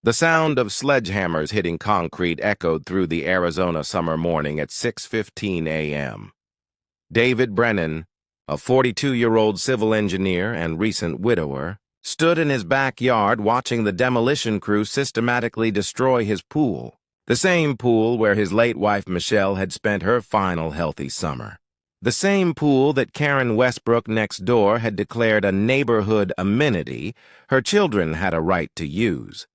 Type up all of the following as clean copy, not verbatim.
The sound of sledgehammers hitting concrete echoed through the Arizona summer morning at 6:15 a.m. David Brennan, a 42-year-old civil engineer and recent widower, stood in his backyard watching the demolition crew systematically destroy his pool, the same pool where his late wife Michelle had spent her final healthy summer. The same pool that Karen Westbrook next door had declared a neighborhood amenity her children had a right to use.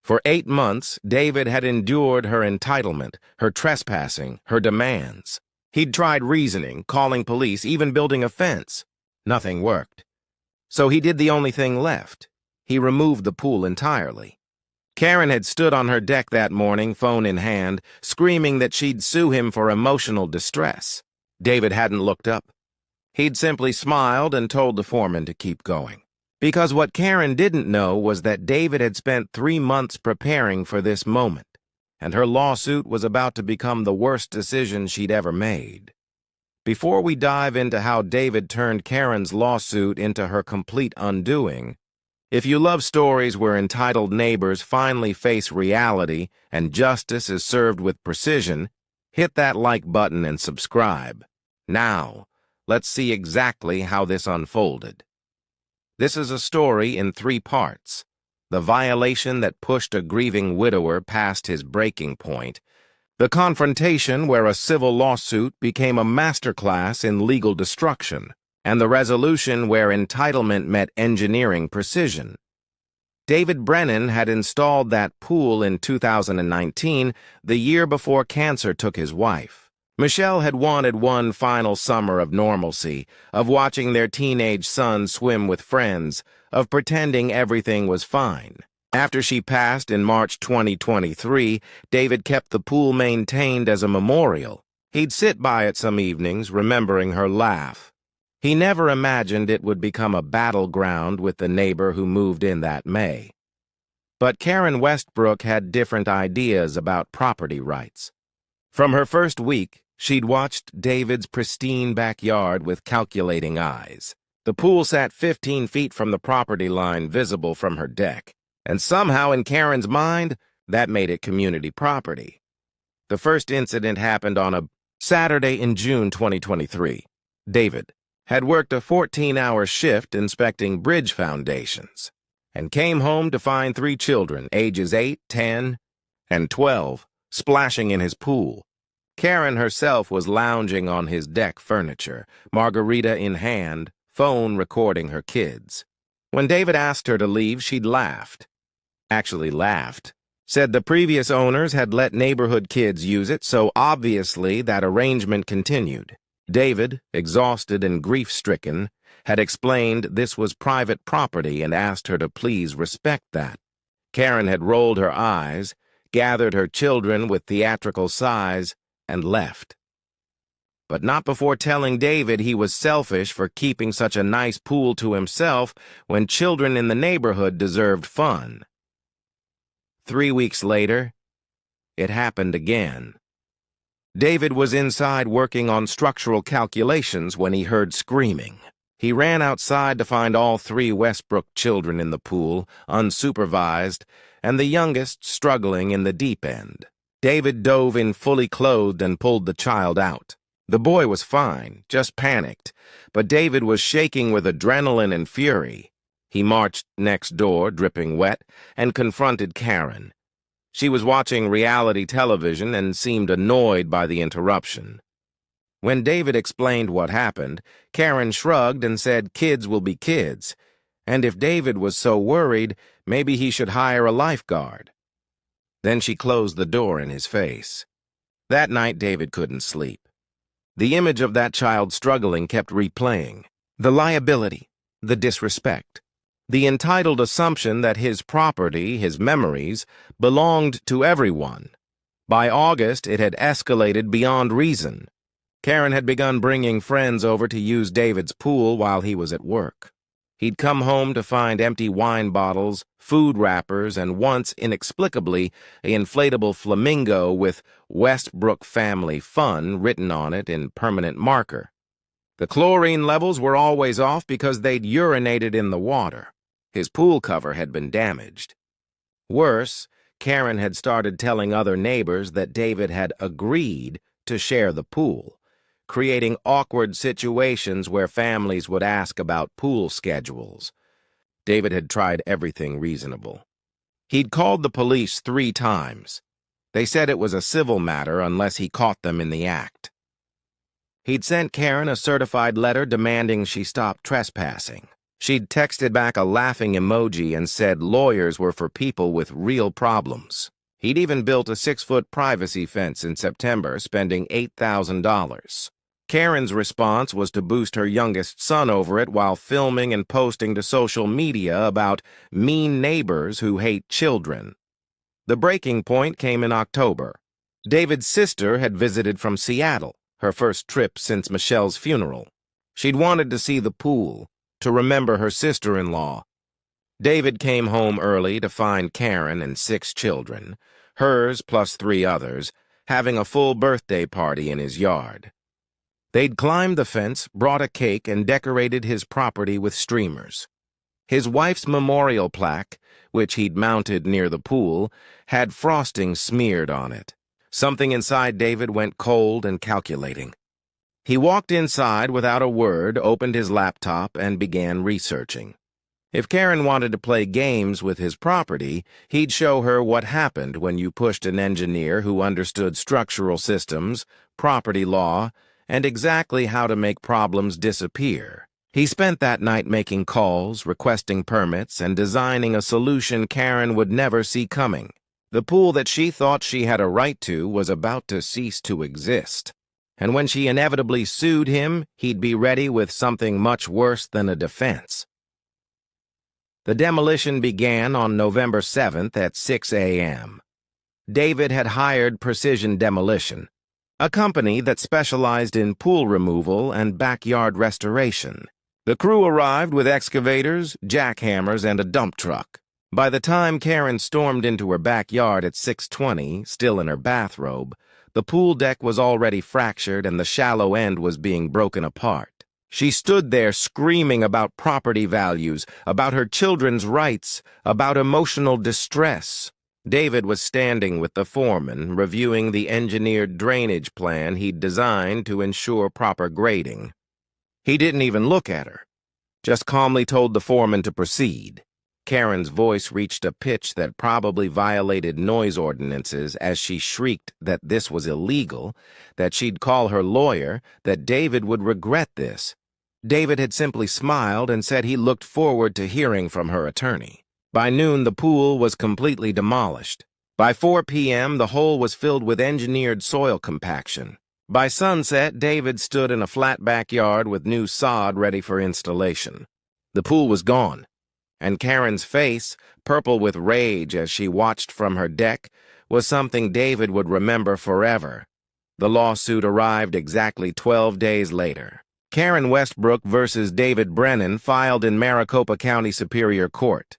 For 8 months, David had endured her entitlement, her trespassing, her demands. He'd tried reasoning, calling police, even building a fence. Nothing worked. So he did the only thing left. He removed the pool entirely. Karen had stood on her deck that morning, phone in hand, screaming that she'd sue him for emotional distress. David hadn't looked up. He'd simply smiled and told the foreman to keep going. Because what Karen didn't know was that David had spent 3 months preparing for this moment, and her lawsuit was about to become the worst decision she'd ever made. Before we dive into how David turned Karen's lawsuit into her complete undoing, if you love stories where entitled neighbors finally face reality and justice is served with precision, hit that like button and subscribe. Now, let's see exactly how this unfolded. This is a story in 3 parts: the violation that pushed a grieving widower past his breaking point, the confrontation where a civil lawsuit became a masterclass in legal destruction, and the resolution where entitlement met engineering precision. David Brennan had installed that pool in 2019, the year before cancer took his wife. Michelle had wanted one final summer of normalcy, of watching their teenage son swim with friends, of pretending everything was fine. After she passed in March 2023, David kept the pool maintained as a memorial. He'd sit by it some evenings, remembering her laugh. He never imagined it would become a battleground with the neighbor who moved in that May. But Karen Westbrook had different ideas about property rights. From her first week, she'd watched David's pristine backyard with calculating eyes. The pool sat 15 feet from the property line, visible from her deck. And somehow in Karen's mind, that made it community property. The first incident happened on a Saturday in June 2023. David had worked a 14-hour shift inspecting bridge foundations and came home to find 3 children, ages 8, 10, and 12, splashing in his pool. Karen herself was lounging on his deck furniture, margarita in hand, phone recording her kids. When David asked her to leave, she'd laughed. Actually laughed. Said the previous owners had let neighborhood kids use it, so obviously that arrangement continued. David, exhausted and grief-stricken, had explained this was private property and asked her to please respect that. Karen had rolled her eyes, gathered her children with theatrical sighs, and left. But not before telling David he was selfish for keeping such a nice pool to himself when children in the neighborhood deserved fun. 3 weeks later, it happened again. David was inside working on structural calculations when he heard screaming. He ran outside to find all 3 Westbrook children in the pool, unsupervised, and the youngest struggling in the deep end. David dove in fully clothed and pulled the child out. The boy was fine, just panicked, but David was shaking with adrenaline and fury. He marched next door, dripping wet, and confronted Karen. She was watching reality television and seemed annoyed by the interruption. When David explained what happened, Karen shrugged and said kids will be kids, and if David was so worried, maybe he should hire a lifeguard. Then she closed the door in his face. That night, David couldn't sleep. The image of that child struggling kept replaying. The liability, the disrespect, the entitled assumption that his property, his memories, belonged to everyone. By August, it had escalated beyond reason. Karen had begun bringing friends over to use David's pool while he was at work. He'd come home to find empty wine bottles, food wrappers, and once, inexplicably, an inflatable flamingo with Westbrook Family Fun written on it in permanent marker. The chlorine levels were always off because they'd urinated in the water. His pool cover had been damaged. Worse, Karen had started telling other neighbors that David had agreed to share the pool, creating awkward situations where families would ask about pool schedules. David had tried everything reasonable. He'd called the police 3 times. They said it was a civil matter unless he caught them in the act. He'd sent Karen a certified letter demanding she stop trespassing. She'd texted back a laughing emoji and said lawyers were for people with real problems. He'd even built a 6-foot privacy fence in September, spending $8,000. Karen's response was to boost her youngest son over it while filming and posting to social media about mean neighbors who hate children. The breaking point came in October. David's sister had visited from Seattle, her first trip since Michelle's funeral. She'd wanted to see the pool, to remember her sister-in-law. David came home early to find Karen and 6 children, hers plus 3 others, having a full birthday party in his yard. They'd climbed the fence, brought a cake, and decorated his property with streamers. His wife's memorial plaque, which he'd mounted near the pool, had frosting smeared on it. Something inside David went cold and calculating. He walked inside without a word, opened his laptop, and began researching. If Karen wanted to play games with his property, he'd show her what happened when you pushed an engineer who understood structural systems, property law, and exactly how to make problems disappear. He spent that night making calls, requesting permits, and designing a solution Karen would never see coming. The pool that she thought she had a right to was about to cease to exist. And when she inevitably sued him, he'd be ready with something much worse than a defense. The demolition began on November 7th at 6 a.m. David had hired Precision Demolition, a company that specialized in pool removal and backyard restoration. The crew arrived with excavators, jackhammers, and a dump truck. By the time Karen stormed into her backyard at 6:20, still in her bathrobe, the pool deck was already fractured and the shallow end was being broken apart. She stood there screaming about property values, about her children's rights, about emotional distress. David was standing with the foreman, reviewing the engineered drainage plan he'd designed to ensure proper grading. He didn't even look at her, just calmly told the foreman to proceed. Karen's voice reached a pitch that probably violated noise ordinances as she shrieked that this was illegal, that she'd call her lawyer, that David would regret this. David had simply smiled and said he looked forward to hearing from her attorney. By noon, the pool was completely demolished. By 4 p.m., the hole was filled with engineered soil compaction. By sunset, David stood in a flat backyard with new sod ready for installation. The pool was gone, and Karen's face, purple with rage as she watched from her deck, was something David would remember forever. The lawsuit arrived exactly 12 days later. Karen Westbrook versus David Brennan filed in Maricopa County Superior Court.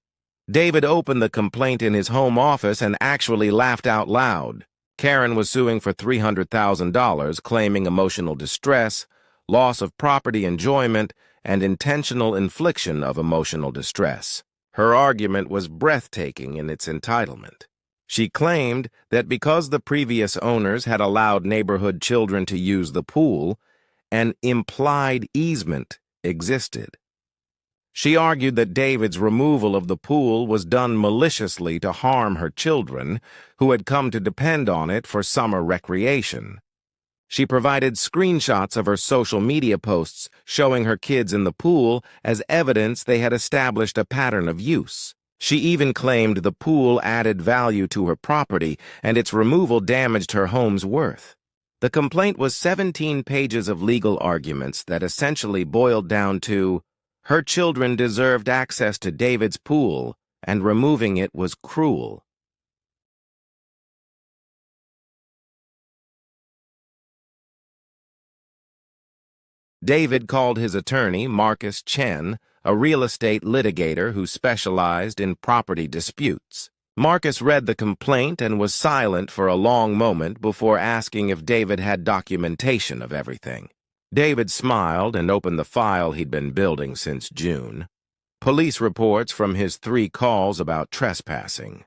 David opened the complaint in his home office and actually laughed out loud. Karen was suing for $300,000, claiming emotional distress, loss of property enjoyment, and intentional infliction of emotional distress. Her argument was breathtaking in its entitlement. She claimed that because the previous owners had allowed neighborhood children to use the pool, an implied easement existed. She argued that David's removal of the pool was done maliciously to harm her children, who had come to depend on it for summer recreation. She provided screenshots of her social media posts showing her kids in the pool as evidence they had established a pattern of use. She even claimed the pool added value to her property and its removal damaged her home's worth. The complaint was 17 pages of legal arguments that essentially boiled down to her children deserved access to David's pool, and removing it was cruel. David called his attorney, Marcus Chen, a real estate litigator who specialized in property disputes. Marcus read the complaint and was silent for a long moment before asking if David had documentation of everything. David smiled and opened the file he'd been building since June. Police reports from his 3 calls about trespassing.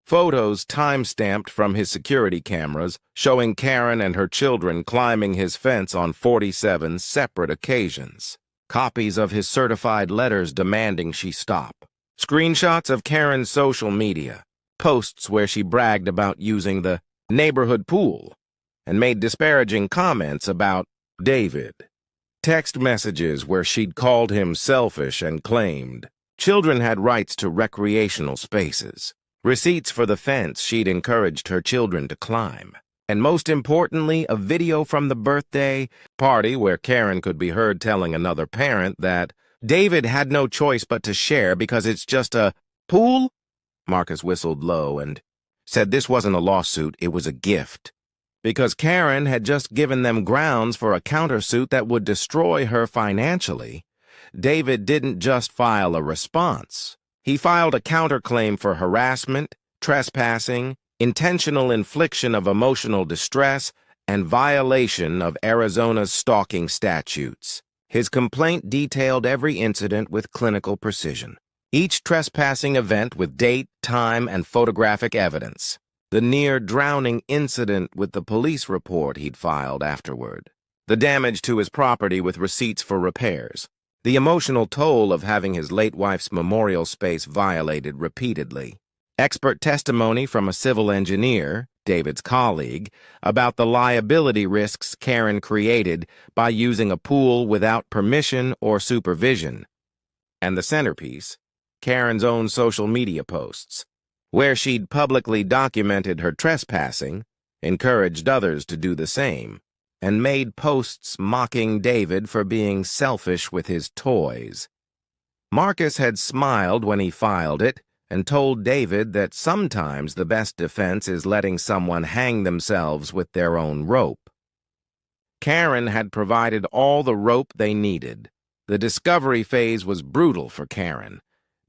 Photos time-stamped from his security cameras showing Karen and her children climbing his fence on 47 separate occasions. Copies of his certified letters demanding she stop. Screenshots of Karen's social media, posts where she bragged about using the neighborhood pool and made disparaging comments about David. Text messages where she'd called him selfish and claimed children had rights to recreational spaces. Receipts for the fence she'd encouraged her children to climb. And most importantly, a video from the birthday party where Karen could be heard telling another parent that David had no choice but to share because it's just a pool. Marcus whistled low and said this wasn't a lawsuit, it was a gift. Because Karen had just given them grounds for a countersuit that would destroy her financially, David didn't just file a response. He filed a counterclaim for harassment, trespassing, intentional infliction of emotional distress, and violation of Arizona's stalking statutes. His complaint detailed every incident with clinical precision. Each trespassing event with date, time, and photographic evidence. The near-drowning incident with the police report he'd filed afterward. The damage to his property with receipts for repairs. The emotional toll of having his late wife's memorial space violated repeatedly. Expert testimony from a civil engineer, David's colleague, about the liability risks Karen created by using a pool without permission or supervision. And the centerpiece, Karen's own social media posts, where she'd publicly documented her trespassing, encouraged others to do the same, and made posts mocking David for being selfish with his toys. Marcus had smiled when he filed it and told David that sometimes the best defense is letting someone hang themselves with their own rope. Karen had provided all the rope they needed. The discovery phase was brutal for Karen.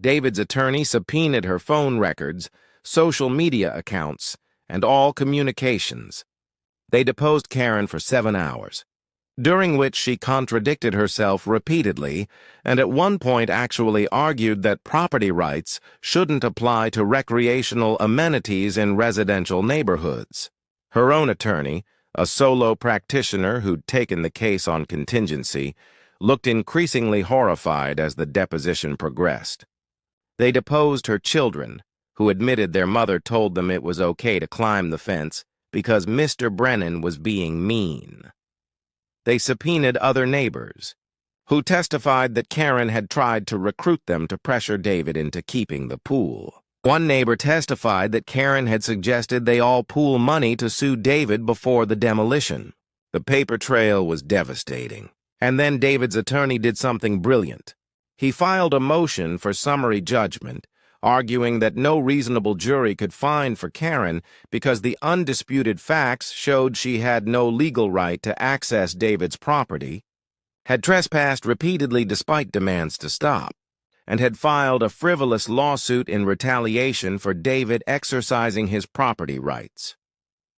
David's attorney subpoenaed her phone records, social media accounts, and all communications. They deposed Karen for 7 hours, during which she contradicted herself repeatedly and at one point actually argued that property rights shouldn't apply to recreational amenities in residential neighborhoods. Her own attorney, a solo practitioner who'd taken the case on contingency, looked increasingly horrified as the deposition progressed. They deposed her children, who admitted their mother told them it was okay to climb the fence because Mr. Brennan was being mean. They subpoenaed other neighbors, who testified that Karen had tried to recruit them to pressure David into keeping the pool. One neighbor testified that Karen had suggested they all pool money to sue David before the demolition. The paper trail was devastating. And then David's attorney did something brilliant. He filed a motion for summary judgment, arguing that no reasonable jury could find for Karen because the undisputed facts showed she had no legal right to access David's property, had trespassed repeatedly despite demands to stop, and had filed a frivolous lawsuit in retaliation for David exercising his property rights.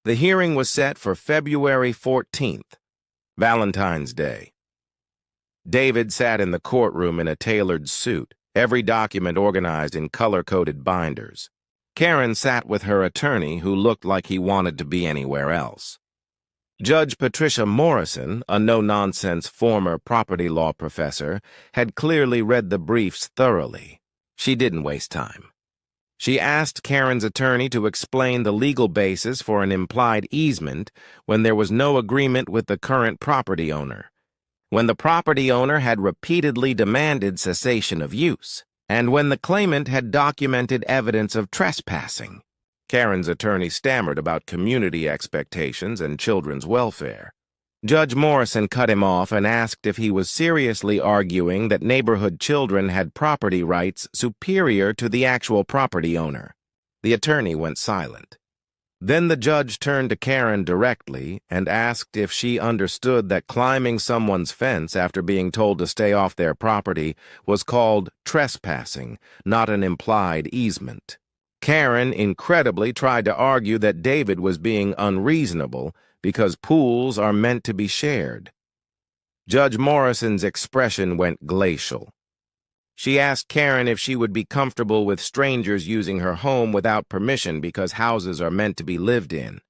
The hearing was set for February 14th, Valentine's Day. David sat in the courtroom in a tailored suit, every document organized in color-coded binders. Karen sat with her attorney, who looked like he wanted to be anywhere else. Judge Patricia Morrison, a no-nonsense former property law professor, had clearly read the briefs thoroughly. She didn't waste time. She asked Karen's attorney to explain the legal basis for an implied easement when there was no agreement with the current property owner, when the property owner had repeatedly demanded cessation of use, and when the claimant had documented evidence of trespassing. Karen's attorney stammered about community expectations and children's welfare. Judge Morrison cut him off and asked if he was seriously arguing that neighborhood children had property rights superior to the actual property owner. The attorney went silent. Then the judge turned to Karen directly and asked if she understood that climbing someone's fence after being told to stay off their property was called trespassing, not an implied easement. Karen incredibly tried to argue that David was being unreasonable because pools are meant to be shared. Judge Morrison's expression went glacial. She asked Karen if she would be comfortable with strangers using her home without permission because houses are meant to be lived in.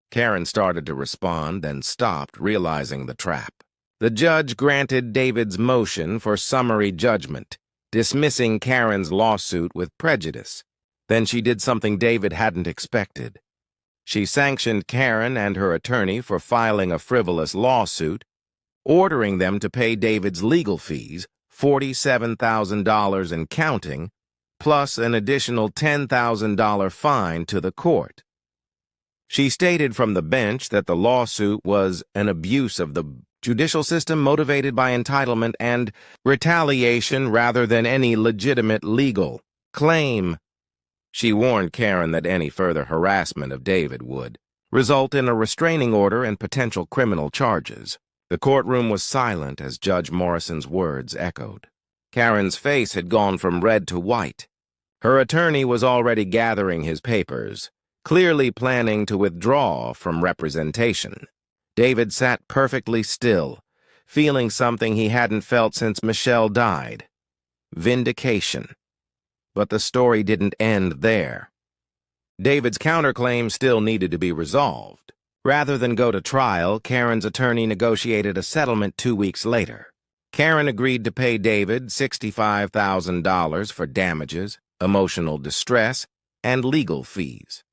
Karen started to respond, then stopped, realizing the trap. The judge granted David's motion for summary judgment, dismissing Karen's lawsuit with prejudice. Then she did something David hadn't expected. She sanctioned Karen and her attorney for filing a frivolous lawsuit, ordering them to pay David's legal fees, $47,000 and counting, plus an additional $10,000 fine to the court. She stated from the bench that the lawsuit was an abuse of the judicial system motivated by entitlement and retaliation rather than any legitimate legal claim. She warned Karen that any further harassment of David would result in a restraining order and potential criminal charges. The courtroom was silent as Judge Morrison's words echoed. Karen's face had gone from red to white. Her attorney was already gathering his papers, clearly planning to withdraw from representation. David sat perfectly still, feeling something he hadn't felt since Michelle died: vindication. But the story didn't end there. David's counterclaim still needed to be resolved. Rather than go to trial, Karen's attorney negotiated a settlement 2 weeks later. Karen agreed to pay David $65,000 for damages, emotional distress, and legal fees.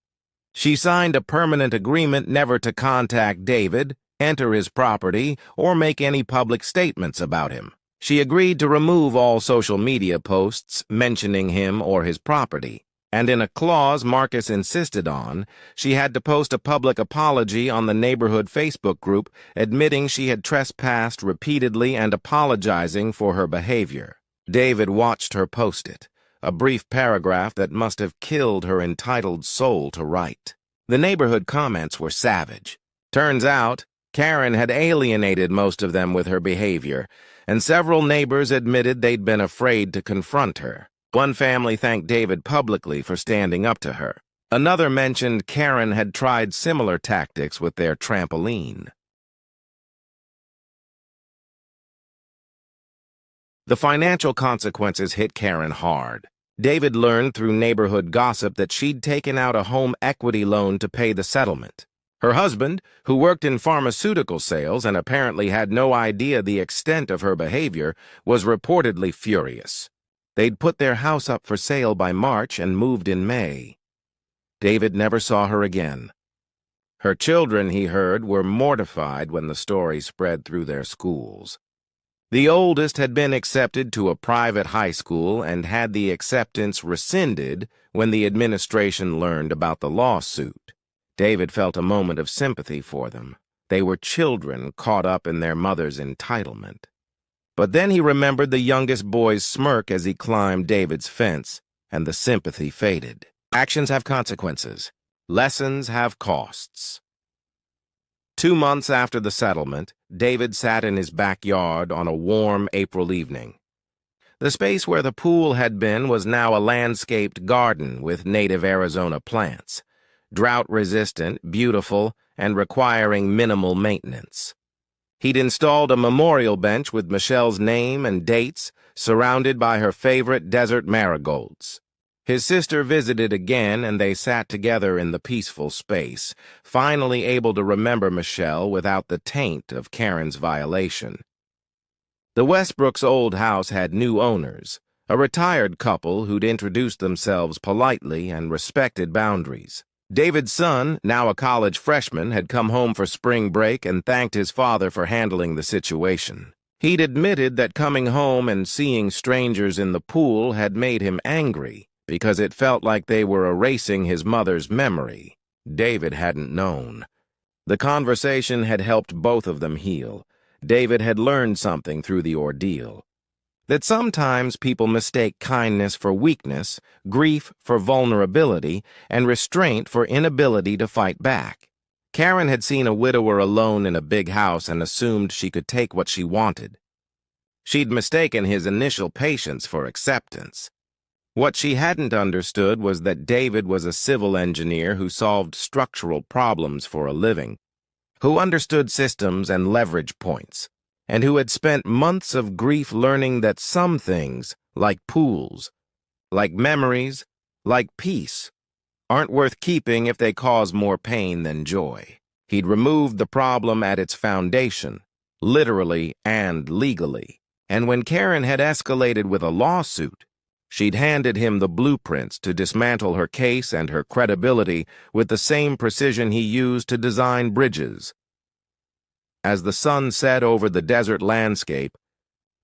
She signed a permanent agreement never to contact David, enter his property, or make any public statements about him. She agreed to remove all social media posts mentioning him or his property. And in a clause Marcus insisted on, she had to post a public apology on the neighborhood Facebook group admitting she had trespassed repeatedly and apologizing for her behavior. David watched her post it, a brief paragraph that must have killed her entitled soul to write. The neighborhood comments were savage. Turns out, Karen had alienated most of them with her behavior, and several neighbors admitted they'd been afraid to confront her. One family thanked David publicly for standing up to her. Another mentioned Karen had tried similar tactics with their trampoline. The financial consequences hit Karen hard. David learned through neighborhood gossip that she'd taken out a home equity loan to pay the settlement. Her husband, who worked in pharmaceutical sales and apparently had no idea the extent of her behavior, was reportedly furious. They'd put their house up for sale by March and moved in May. David never saw her again. Her children, he heard, were mortified when the story spread through their schools. The oldest had been accepted to a private high school and had the acceptance rescinded when the administration learned about the lawsuit. David felt a moment of sympathy for them. They were children caught up in their mother's entitlement. But then he remembered the youngest boy's smirk as he climbed David's fence, and the sympathy faded. Actions have consequences. Lessons have costs. 2 months after the settlement, David sat in his backyard on a warm April evening. The space where the pool had been was now a landscaped garden with native Arizona plants, drought-resistant, beautiful, and requiring minimal maintenance. He'd installed a memorial bench with Michelle's name and dates, surrounded by her favorite desert marigolds. His sister visited again, and they sat together in the peaceful space, finally able to remember Michelle without the taint of Karen's violation. The Westbrooks' old house had new owners, a retired couple who'd introduced themselves politely and respected boundaries. David's son, now a college freshman, had come home for spring break and thanked his father for handling the situation. He'd admitted that coming home and seeing strangers in the pool had made him angry because it felt like they were erasing his mother's memory. David hadn't known. The conversation had helped both of them heal. David had learned something through the ordeal. That sometimes people mistake kindness for weakness, grief for vulnerability, and restraint for inability to fight back. Karen had seen a widower alone in a big house and assumed she could take what she wanted. She'd mistaken his initial patience for acceptance. What she hadn't understood was that David was a civil engineer who solved structural problems for a living, who understood systems and leverage points, and who had spent months of grief learning that some things, like pools, like memories, like peace, aren't worth keeping if they cause more pain than joy. He'd removed the problem at its foundation, literally and legally. And when Karen had escalated with a lawsuit, she'd handed him the blueprints to dismantle her case and her credibility with the same precision he used to design bridges. As the sun set over the desert landscape,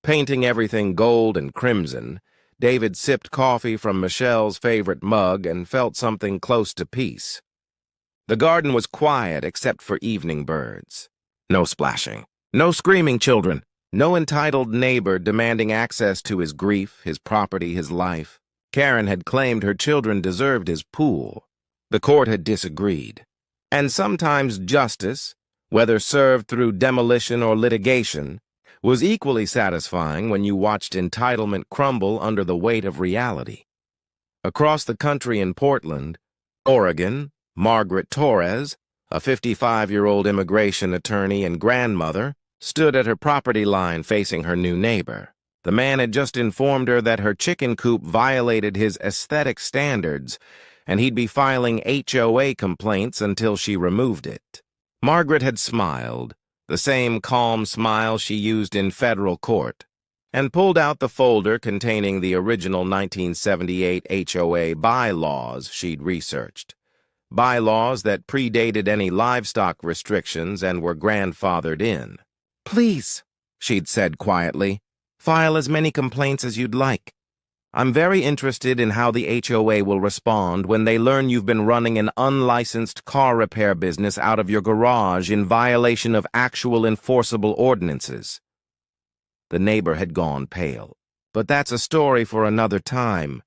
painting everything gold and crimson, David sipped coffee from Michelle's favorite mug and felt something close to peace. The garden was quiet except for evening birds. No splashing, no screaming children, no entitled neighbor demanding access to his grief, his property, his life. Karen had claimed her children deserved his pool. The court had disagreed. And sometimes justice, whether served through demolition or litigation, was equally satisfying when you watched entitlement crumble under the weight of reality. Across the country in Portland, Oregon, Margaret Torres, a 55-year-old immigration attorney and grandmother, stood at her property line facing her new neighbor. The man had just informed her that her chicken coop violated his aesthetic standards, and he'd be filing HOA complaints until she removed it. Margaret had smiled, the same calm smile she used in federal court, and pulled out the folder containing the original 1978 HOA bylaws she'd researched. Bylaws that predated any livestock restrictions and were grandfathered in. "Please," she'd said quietly, "file as many complaints as you'd like. I'm very interested in how the HOA will respond when they learn you've been running an unlicensed car repair business out of your garage in violation of actual enforceable ordinances." The neighbor had gone pale. "But that's a story for another time,"